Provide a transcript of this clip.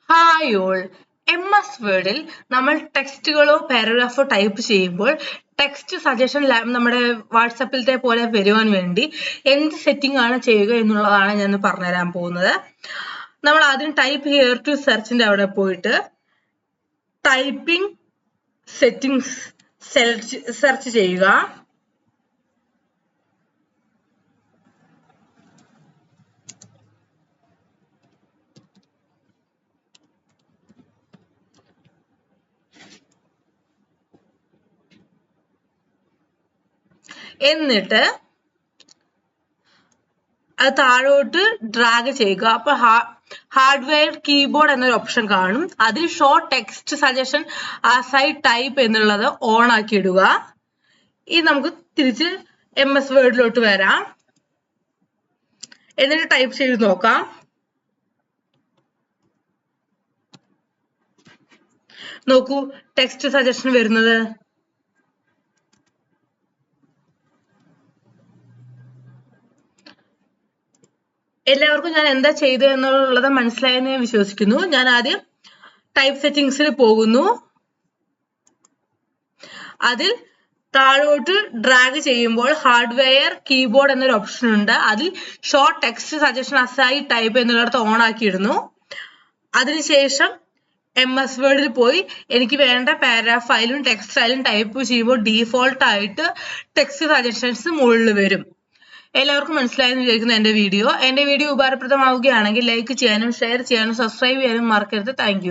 Hi all. MS വേർഡിൽ നമ്മൾ ടെക്സ്റ്റുകളോ പാരഗ്രാഫോ type ചെയ്യുമ്പോൾ text suggestion നമ്മുടെ വാട്സപ്പിലത്തെ പോലെ വരുവാൻ വേണ്ടി എന്ത് സെറ്റിംഗ് ആണ് ചെയ്യുക എന്നുള്ളതാണ് ഞാൻ പറഞ്ഞുതരാൻ പോകുന്നത്. നമ്മൾ ആദ്യം ടൈപ്പ് ഹിയർ ടു സെർച്ചിന്റെ അവിടെ പോയിട്ട് ടൈപ്പിംഗ് സെറ്റിംഗ്സ് സെർച്ച് ചെയ്യുക. എന്നിട്ട് അത് താഴോട്ട് ഡ്രാഗ് ചെയ്യുക. അപ്പൊ ഹാർഡ്വെയർ കീബോർഡ് എന്നൊരു ഓപ്ഷൻ കാണും. അതിൽ show text suggestion as I type എന്നുള്ളത് ഓൺ ആക്കി ഇടുക. ഇനി നമുക്ക് തിരിച്ച് MS വേർഡിലോട്ട് വരാം. എന്നിട്ട് ടൈപ്പ് ചെയ്ത് നോക്കാം. നോക്കൂ, ടെക്സ്റ്റ് സജഷൻ വരുന്നത്. എല്ലാവർക്കും ഞാൻ എന്താ ചെയ്തത് എന്നുള്ളത് മനസ്സിലായെന്ന് ഞാൻ വിശ്വസിക്കുന്നു. ഞാൻ ആദ്യം ടൈപ്പ് സെറ്റിംഗ്സിൽ പോകുന്നു. അതിൽ താഴോട്ട് ഡ്രാഗ് ചെയ്യുമ്പോൾ ഹാർഡ്വെയർ കീബോർഡ് എന്നൊരു ഓപ്ഷൻ ഉണ്ട്. അതിൽ show text suggestion as you type എന്നുള്ളിടത്ത് ഓൺ ആക്കിയിടുന്നു. അതിനുശേഷം MS വേർഡിൽ പോയി എനിക്ക് വേണ്ട പാരാഗ്രാഫ് ഫയലും ടെക്സ്റ്റ് ഫയലും ടൈപ്പ് ചെയ്യുമ്പോൾ ഡീഫോൾട്ട് ആയിട്ട് ടെക്സ്റ്റ് സജഷൻസ് മുകളിൽ വരും. എല്ലാവർക്കും മനസ്സിലായെന്ന് വിചാരിക്കുന്നു എന്റെ വീഡിയോ ഉപകാരപ്രദമാവുകയാണെങ്കിൽ ലൈക്ക് ചെയ്യാനും ഷെയർ ചെയ്യാനും സബ്സ്ക്രൈബ് ചെയ്യാനും മറക്കരുത്. Thank you.